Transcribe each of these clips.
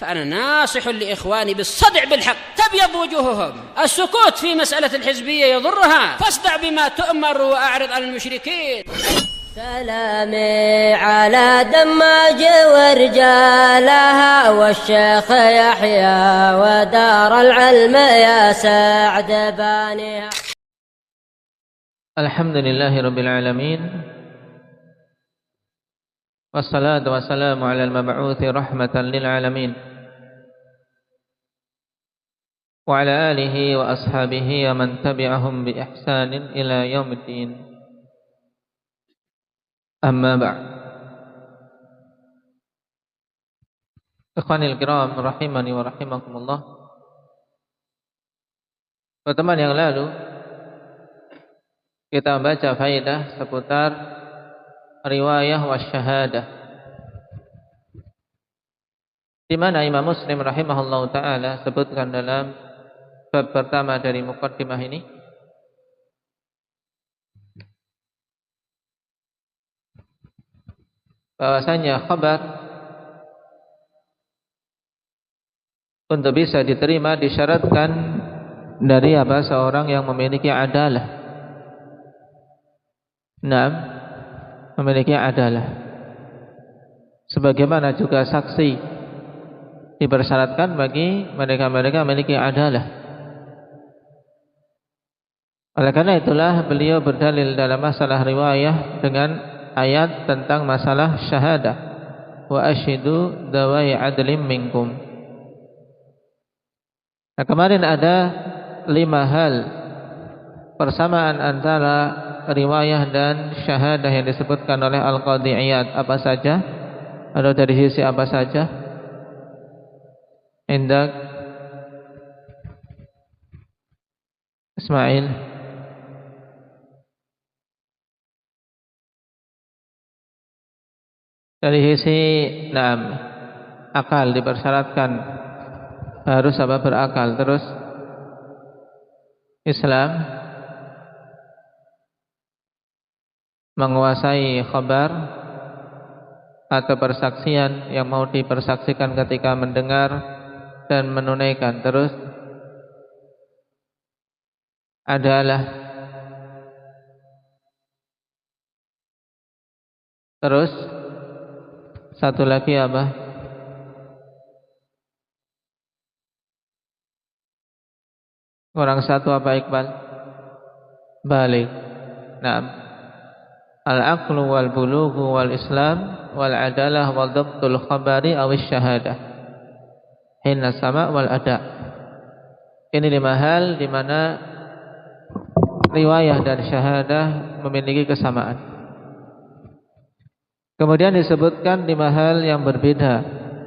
فأنا ناصح لإخواني بالصدع بالحق تبيض وجوههم. السكوت في مسألة الحزبية يضرها، فاصدع بما تؤمر وأعرض عن المشركين. سلامي على دماج ورجالها والشيخ يحيى ودار العلم يا سعد بانيها. الحمد لله رب العالمين، والصلاة والسلام على المبعوث رحمة للعالمين وعلى آله وأصحابه ومن تبعهم بإحسان إلى يوم الدين. Amma ba'd. Ikhwanil kiram rahimani wa rahimakumullah. Pertemuan yang lalu kita membaca faedah seputar riwayah wa syahadah, di mana Imam Muslim rahimahullahu taala sebutkan dalam bab pertama dari muqaddimah ini bahwasanya khabar untuk bisa diterima disyaratkan dari seorang yang memiliki adalah. Memiliki adalah. Sebagaimana juga saksi dipersyaratkan bagi mereka-mereka memiliki adalah. Oleh karena itulah beliau berdalil dalam masalah riwayah dengan ayat tentang masalah syahadah, wa ashidu dawai adlim minkum. Nah, kemarin ada 5 hal persamaan antara riwayah dan syahadah yang disebutkan oleh Al-Qadhi Iyad. Apa saja? Atau dari sisi apa saja? Indak Ismail. Dari sisi akal dipersyaratkan harus berakal. Terus Islam menguasai khabar atau persaksian yang mau dipersaksikan ketika mendengar dan menunaikan. Terus adalah, terus satu lagi apa? Kurang satu apa Iqbal? Balik. Al-aqlu wal bulughu wal islam wal adalah wal dhabtul khabari awis syahadah. Hinna sama wal ada. Ini 5 hal di mana riwayah dan syahadah memiliki kesamaan. Kemudian disebutkan 5 hal yang berbeda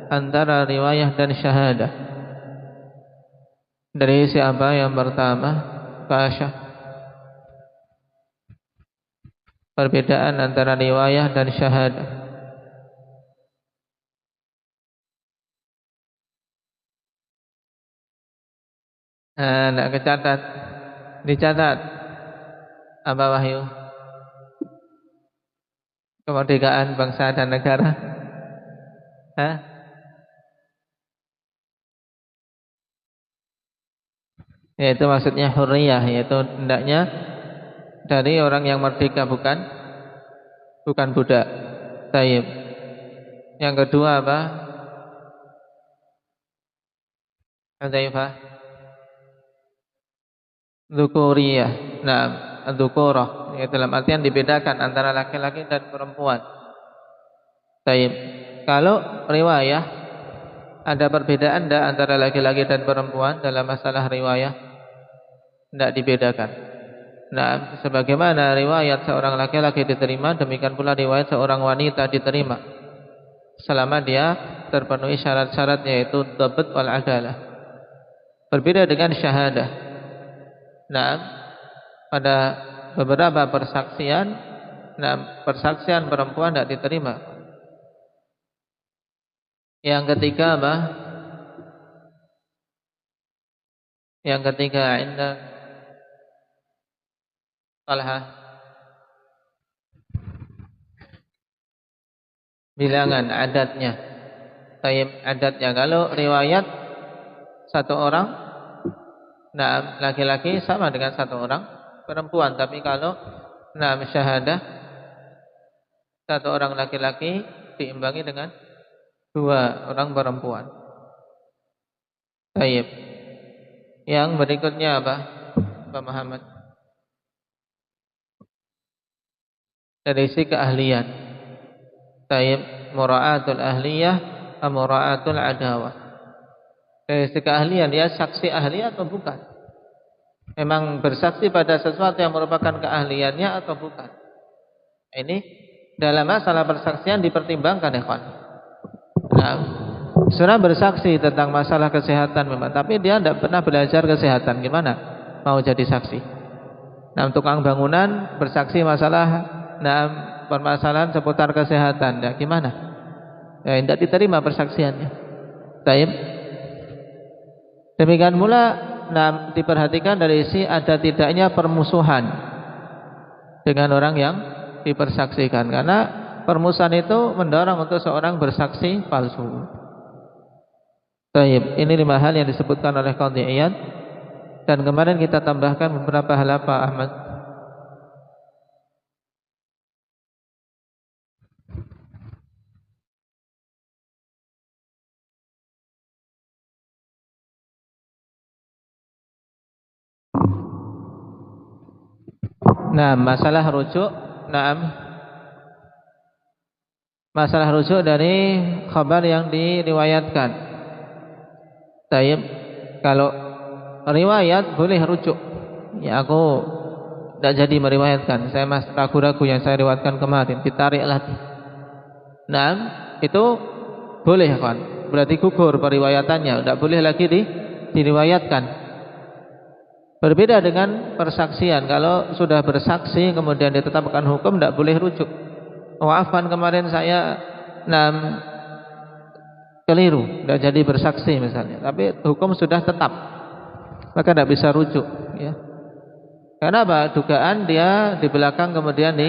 antara riwayah dan syahadah. Dari siapa yang pertama? Kasyah. Perbedaan antara riwayah dan syahadah. Tidak kecatat. Dicatat. Apa Wahyu? Kemerdekaan bangsa dan negara. Yaitu maksudnya hurriyah, yaitu hendaknya dari orang yang merdeka, bukan budak. Taib. Yang kedua apa? Hudzaifah. Dzukuriyah. Dzukurah, yaitu dalam artian dibedakan antara laki-laki dan perempuan. Taib. Kalau riwayah ada perbedaan tidak antara laki-laki dan perempuan dalam masalah riwayah? Tidak dibedakan. Sebagaimana riwayat seorang laki-laki diterima, demikian pula riwayat seorang wanita diterima selama dia terpenuhi syarat-syarat, yaitu dhabt wal adalah. Berbeda dengan syahadah. Pada beberapa persaksian, persaksian perempuan tidak diterima. Yang ketiga apa? Yang ketiga indah Talha, bilangan adatnya. Taib adatnya kalau riwayat satu orang, nah laki-laki sama dengan satu orang perempuan. Tapi kalau nah syahadah satu orang laki-laki diimbangi dengan dua orang perempuan. Taib. Yang berikutnya apa, Pak Muhammad? Dari sisi keahlian. Taib, mura'atul ahliyah, mura'atul adawah. Dari sisi keahlian, dia saksi ahli atau bukan? Memang bersaksi pada sesuatu yang merupakan keahliannya atau bukan? Ini dalam masalah persaksian dipertimbangkan, ikhwan. Nah, seorang bersaksi tentang masalah kesehatan memang, tapi dia tidak pernah belajar kesehatan. Gimana mau jadi saksi? Nah, tukang bangunan bersaksi masalah permasalahan seputar kesehatan, ya gimana? Ya tidak diterima persaksiannya. Taib. Demikian pula diperhatikan dari sisi ada tidaknya permusuhan dengan orang yang dipersaksikan, karena permusuhan itu mendorong untuk seorang bersaksi palsu. Taib. Ini 5 hal yang disebutkan oleh Qadhi Iyad, dan kemarin kita tambahkan beberapa hal apa, Ahmad? Nah, masalah rujuk. Masalah rujuk dari khabar yang diriwayatkan. Taib. Kalau riwayat boleh rujuk. Ya, aku tidak jadi meriwayatkan. Saya masih ragu-ragu yang saya riwayatkan kemarin. Ditarik lagi. Nah, itu boleh kan? Berarti gugur periwayatannya. Tidak boleh lagi diriwayatkan. Berbeda dengan persaksian. Kalau sudah bersaksi kemudian ditetapkan hukum, tidak boleh rujuk. Maafkan kemarin saya keliru, tidak jadi bersaksi misalnya. Tapi hukum sudah tetap, maka tidak bisa rujuk. Ya. Karena apa? Dugaan dia di belakang kemudian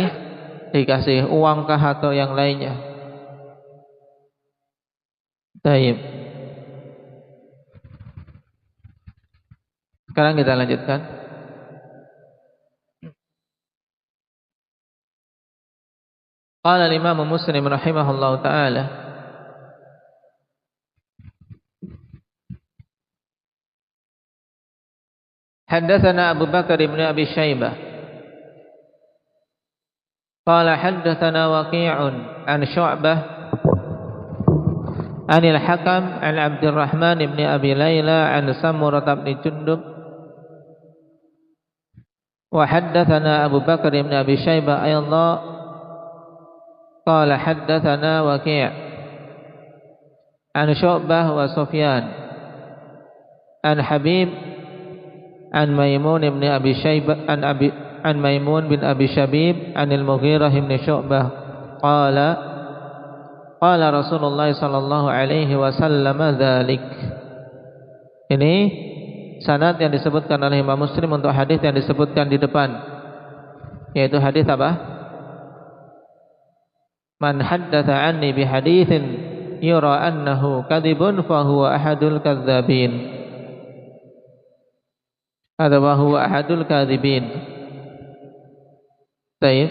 dikasih uangkah atau yang lainnya. Baik. Sekarang kita lanjutkan. Qala al-Imam Muslim rahimahullahu taala, haddatsana Abu Bakar bin Abi Syaibah qala haddatsana Waqi'un an Syu'bah an al-Hakam an Abdurrahman bin Abi Layla an Samurah bin Jundub. وحدثنا أبو بكر بن أبي شيبة أيضا قال حدثنا وكيع عن شعبة وسفيان عن حبيب عن ميمون بن أبي شيبة عن ميمون بن أبي شبيب عن المغيرة بن شعبة قال قال رسول الله صلى الله عليه وسلم ذلك. Ini sanad yang disebutkan oleh Imam Muslim untuk hadis yang disebutkan di depan, yaitu hadis apa? Man haddatsa anni bi haditsin yura annahu kadhibun fa huwa ahadul kadzdzabin. Atau wa huwa ahadul kadzibin. Baik.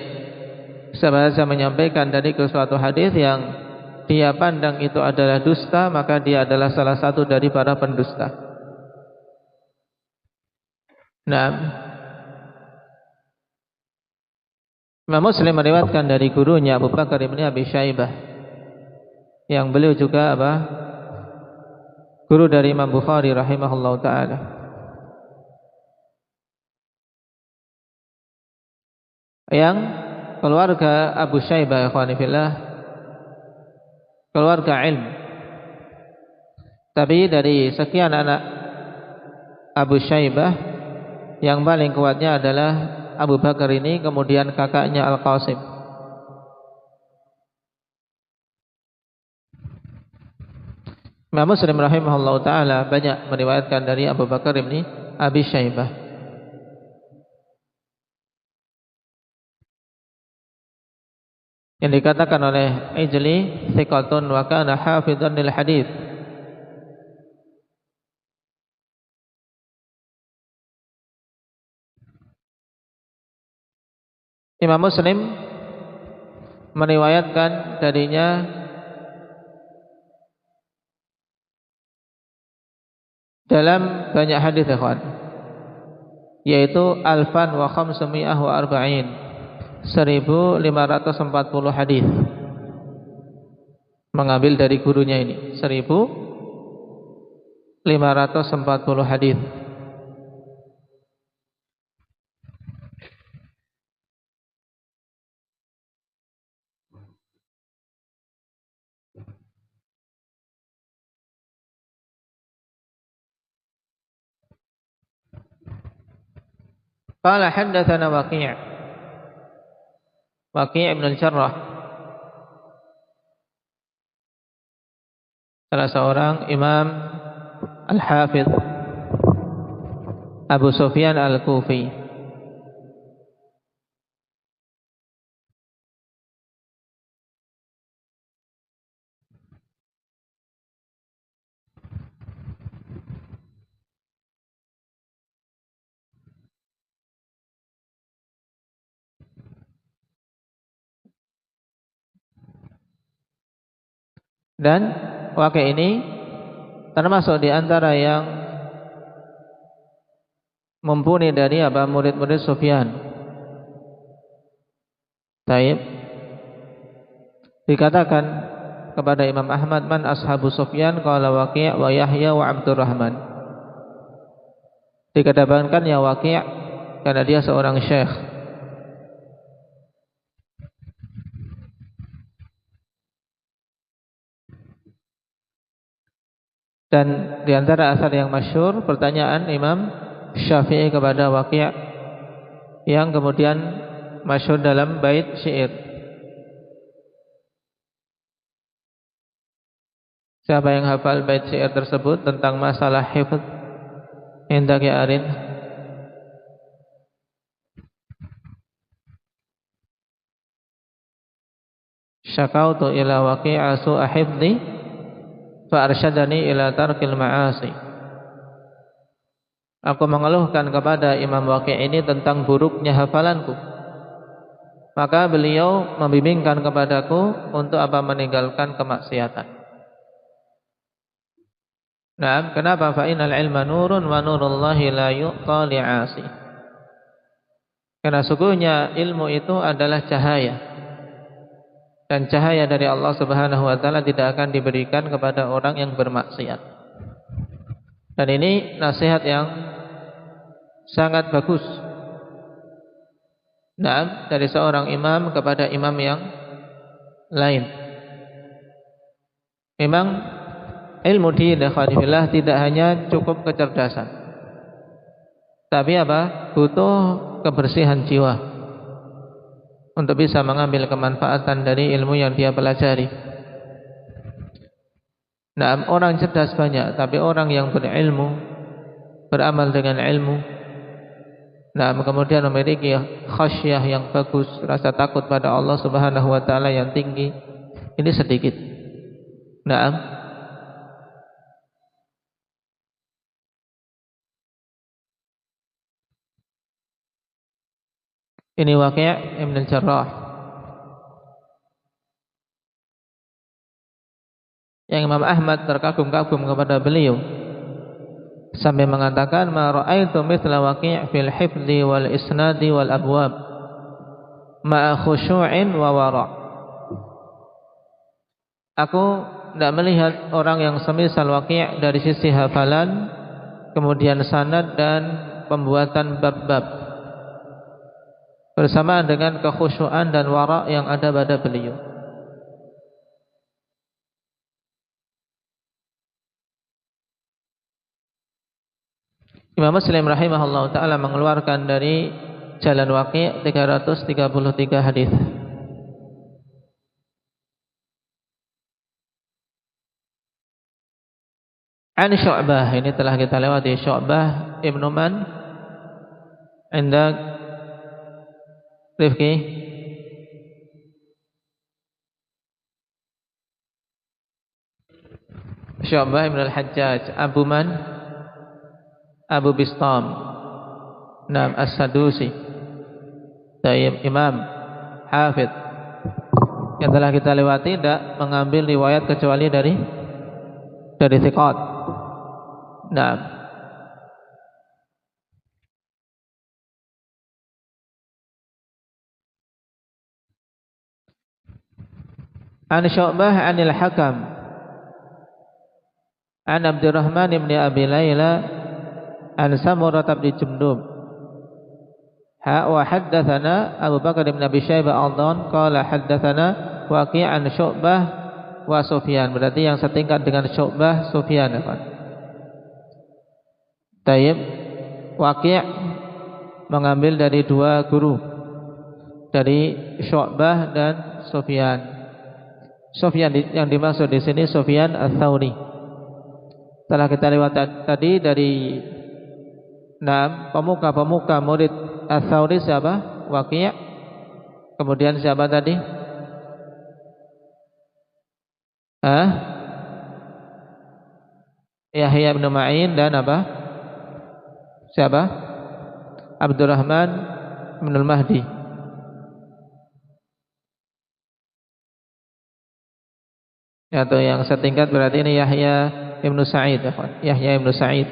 Saya menyampaikan dari suatu hadis yang dia pandang itu adalah dusta, maka dia adalah salah satu dari para pendusta. Nah, Imam Muslim meriwayatkan dari gurunya Abu Bakar bin Abi Syaibah, yang beliau juga apa? Guru dari Imam Bukhari rahimahullahu taala. Yang keluarga Abu Syaibah, ikhwani fillah, keluarga ilmu. Tapi dari sekian anak Abu Syaibah, yang paling kuatnya adalah Abu Bakar ini, kemudian kakaknya Al-Qasim. Imam Muslim rahimahullah ta'ala banyak meriwayatkan dari Abu Bakar ini Abi Syaibah. yang dikatakan oleh Ijli thiqatun wa kana hafidhan lil hadits. Imam Muslim meriwayatkan darinya dalam banyak hadis, ikhwan, yaitu alfan wa khamsumiyah wa arba'in, 1540 hadis, mengambil dari gurunya ini 1540 hadis. Qala haddatsana Waqi' ibn al-Jarrah, salah seorang imam al-Hafidh Abu Sufyan al-Kufi. Dan Waqi' ini termasuk di antara yang mumpuni dari murid-murid Sufyan. Taib. Dikatakan kepada Imam Ahmad, man ashabu Sufyan, qala Waqi' wa Yahya wa Abdurrahman. Dikatakan ya Waqi' karena dia seorang syekh. Dan di antara asar yang masyhur, pertanyaan Imam Syafi'i kepada Waqi' yang kemudian masyhur dalam bait syair. Siapa yang hafal bait syair tersebut tentang masalah hifdz? Hendak ya Arin. Syakautu ila Waqi'a su'a hifdzi fa arsyadani ila tarkil ma'asi. Aku mengeluhkan kepada Imam Waqi' ini tentang buruknya hafalanku, maka beliau membimbingkan kepadaku untuk meninggalkan kemaksiatan. Nah, kenapa? Fa innal ilma nurun wa nurullahi la yu'ta li'asi. Karena sungguhnya ilmu itu adalah cahaya, dan cahaya dari Allah Subhanahu wa taala tidak akan diberikan kepada orang yang bermaksiat. Dan ini nasihat yang sangat bagus. Nah, dari seorang imam kepada imam yang lain. Memang ilmu din tidak hanya cukup kecerdasan, tapi butuh kebersihan jiwa untuk bisa mengambil kemanfaatan dari ilmu yang dia pelajari. Nah, orang cerdas banyak, tapi orang yang berilmu, beramal dengan ilmu, nah kemudian memiliki khasyah yang bagus, rasa takut pada Allah Subhanahu wa taala yang tinggi, ini sedikit. Nah, ini Waqi' ibn al-Jarrah yang Imam Ahmad terkagum-kagum kepada beliau sampai mengatakan, ma ra'aitu mithla Waqi' fil hifdzi wal isnadi wal abwab ma'a khusyu'in wa wara'. Aku tidak melihat orang yang semisal Waqi' dari sisi hafalan, kemudian sanad dan pembuatan bab-bab, bersamaan dengan kekhusyuan dan wara' yang ada pada beliau. Imam Muslim rahimahullah ta'ala mengeluarkan dari jalan Waqi' 333 hadis. An Syu'bah, ini telah kita lewati. Syu'bah ibnu Man inda Rifki Syu'bah ibn al-Hajjaj. Abu Man? Abu Bistam. Naam, As-Sadusi. Tayyib, Imam Hafidh yang telah kita lewati tidak mengambil riwayat kecuali dari thiqat. Naam. An Syu'bah 'anil Hakam an Abdurrahman ibn Abi Layla an Samurah bin Jundub wa haddatsana Abu Bakar bin Abi Syaibah Al-Dan qala haddatsana Waqi' an Syu'bah wa Sufyan. Berarti yang setingkat dengan Syu'bah Sufyan, kan? Tayyib. Waqi' mengambil dari dua guru, dari Syu'bah dan Sufyan. Sufyan yang dimaksud di sini Sufyan Ats-Tsauri. Telah kita lewat tadi dari pemuka murid Ats-Tsauri siapa? Waqi'. Kemudian siapa tadi? Yahya bin Ma'in dan apa? Siapa? Abdurrahman bin al-Mahdi. Atau yang setingkat berarti ini Yahya ibn Sa'id. Yahya ibn Sa'id.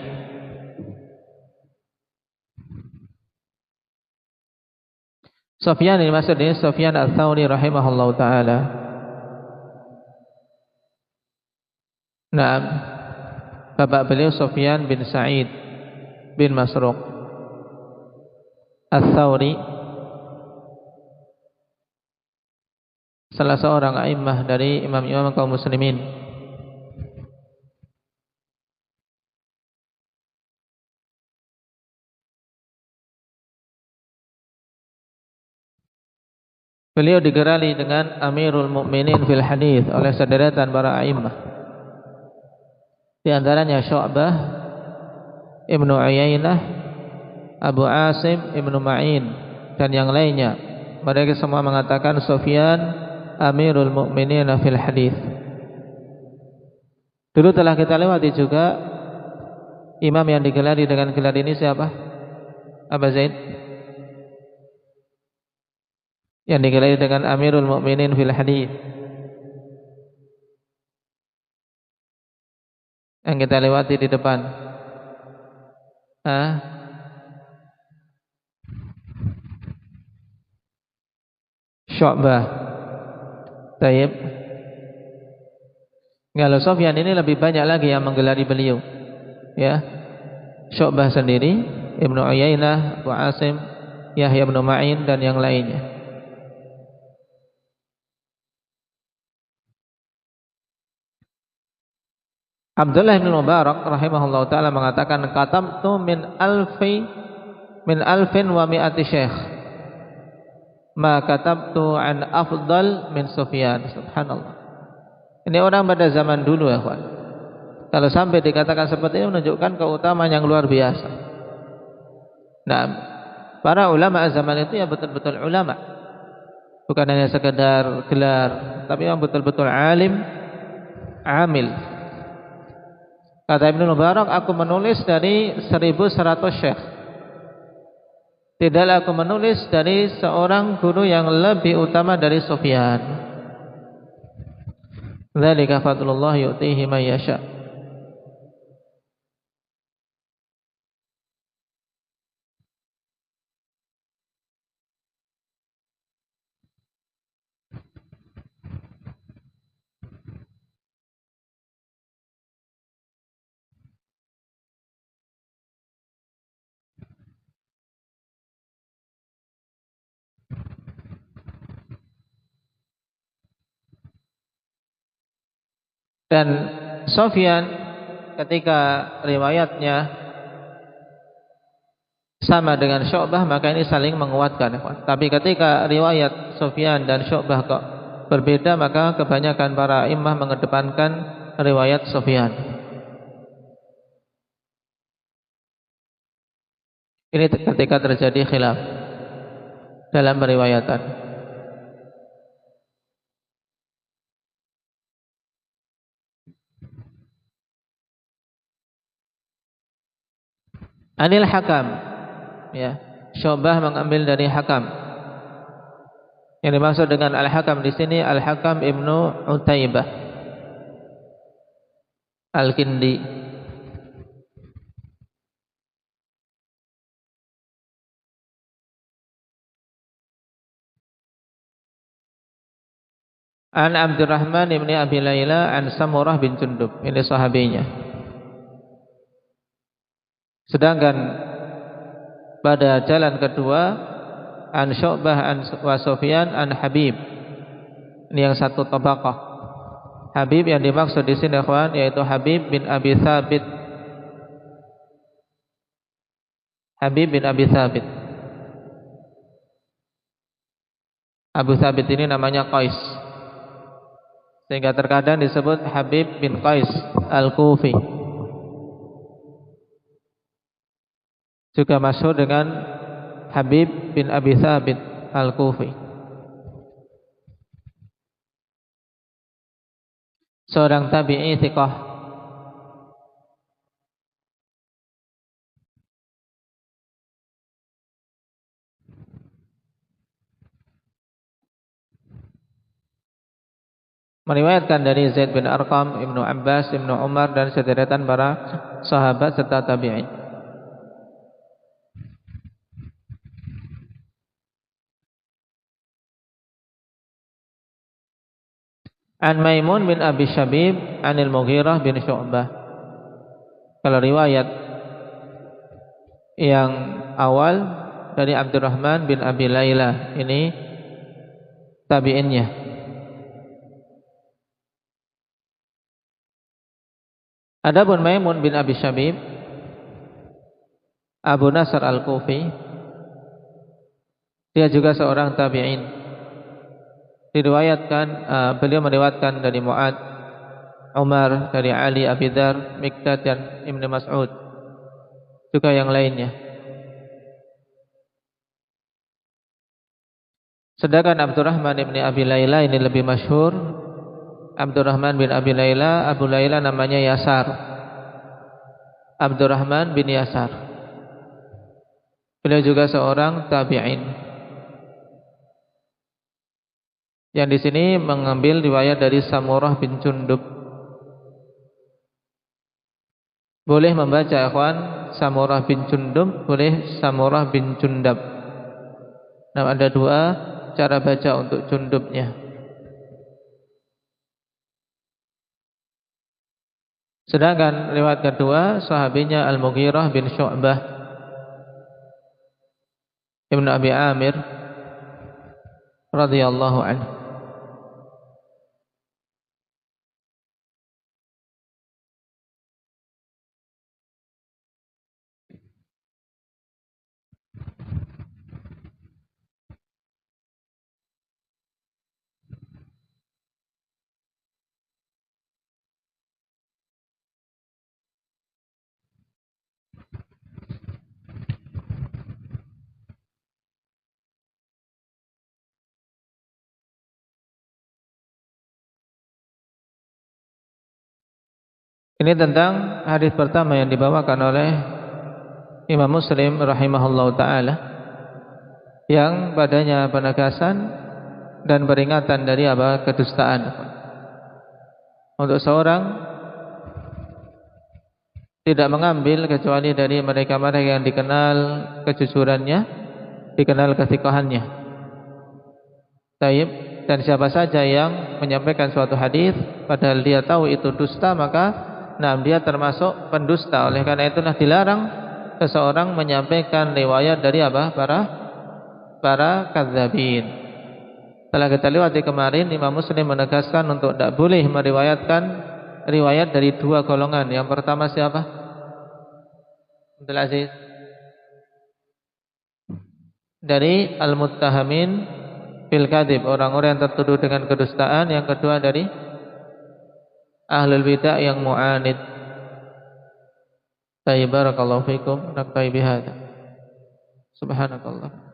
Sufyan ini maksudnya Sufyan Ats-Tsauri rahimahullahu taala. Naam. Bapak beliau Sufyan bin Sa'id bin Masruq Ats-Tsauri, salah seorang a'immah dari imam-imam kaum muslimin. Beliau digerali dengan Amirul Mukminin fil Hadis oleh sederetan para a'immah. Di antaranya Syu'bah Ibnu Uyainah, Abu Asim Ibnu Ma'in dan yang lainnya. Mereka semua mengatakan Sufyan Amirul Mukminin fil Hadis. Dulu telah kita lewati juga imam yang digelari dengan gelar ini siapa? Abu Zaid. Yang digelari dengan Amirul Mukminin fil Hadis. Yang kita lewati di depan. Syu'bah. Tayyib. Kalau Sufyan ini lebih banyak lagi yang menggelari beliau. Ya. Syu'bah sendiri, Ibnu Uyainah, Abu Asim, Yahya bin Ma'in dan yang lainnya. Abdullah bin Mubarak rahimahullah ta'ala mengatakan katamtu min alfin wa mi'ati syekh ma katabtu an afdal min Sufyan. Subhanallah. Ini orang pada zaman dulu ya kawan. Kalau sampai dikatakan seperti ini menunjukkan keutamaan yang luar biasa. Nah, para ulama zaman itu ya betul-betul ulama. Bukan hanya sekedar gelar, tapi yang betul-betul alim, amil. Kata Ibnu Mubarak, aku menulis dari 1100 syekh. Tidaklah aku menulis dari seorang guru yang lebih utama dari Sufyan. Dzalika fadlullah yu'tihi man yasha. Dan Sufyan ketika riwayatnya sama dengan Syu'bah maka ini saling menguatkan. Tapi ketika riwayat Sufyan dan Syu'bah kok berbeda maka kebanyakan para imam mengedepankan riwayat Sufyan. Ini ketika terjadi khilaf dalam periwayatan. Anil Hakam, ya. Syu'bah mengambil dari Hakam. Yang dimaksud dengan Al-Hakam di sini Al-Hakam Ibnu Utaibah Al-Kindi. An Abdurrahman ibn Abi Layla an Samurah bin Jundub. Ini sahabinya. Sedangkan pada jalan kedua an Syu'bah an wa Sufyan an Habib. Ini yang satu tabaqah. Habib yang dimaksud di sini ikhwan yaitu Habib bin Abi Thabit. Habib bin Abi Thabit. Abu Thabit ini namanya Qais. Sehingga terkadang disebut Habib bin Qais Al-Kufi. Juga masyhur dengan Habib bin Abi Thabit Al-Kufi. Seorang tabi'i thiqah. Meriwayatkan dari Zaid bin Arqam, Ibnu Abbas, Ibnu Umar dan sederetan para sahabat serta tabi'in. An Maimun bin Abi Syabib Anil Mughirah bin Syu'bah. Kalau riwayat yang awal dari Abdurrahman bin Abi Layla, ini tabi'innya. Adapun Maimun bin Abi Syabib Abu Nasr Al-Kufi, dia juga seorang tabi'in. Diriwayatkan beliau meriwayatkan dari Mu'ad, Umar, dari Ali, Abi Dzar, Miqdad dan Ibnu Mas'ud, juga yang lainnya. Sedangkan Abdurrahman bin Abi Layla ini lebih masyhur. Abdurrahman bin Abi Layla, Abu Layla namanya Yasar. Abdurrahman bin Yasar. Beliau juga seorang tabi'in. Yang di sini mengambil riwayat dari Samurah bin Jundub. Boleh membaca ikhwan Samurah bin Jundub, boleh Samurah bin Jundab. Nah, ada dua cara baca untuk Jundubnya. Sedangkan riwayat kedua sahabinya Al-Mughirah bin Syu'bah Ibnu Abi Amir radhiyallahu anhu. Ini tentang hadis pertama yang dibawakan oleh Imam Muslim rahimahullahu taala, yang padanya penegasan dan peringatan dari apa? Kedustaan. Untuk seorang tidak mengambil kecuali dari mereka-mereka yang dikenal kejujurannya, dikenal kesiqahannya. Taib, dan siapa saja yang menyampaikan suatu hadis padahal dia tahu itu dusta, maka dia termasuk pendusta. Oleh karena itulah dilarang seseorang menyampaikan riwayat dari apa? Para kadzabin. Telah kita lewati kemarin, Imam Muslim menegaskan untuk tidak boleh meriwayatkan riwayat dari dua golongan. Yang pertama siapa? Abdul Aziz. Dari al-muttahamin bil kadzib, orang-orang yang tertuduh dengan kedustaan. Yang kedua dari ahlul bidah yang mu'anid. Barakallahu fikum. Naktai bihadza. Subhanakallah.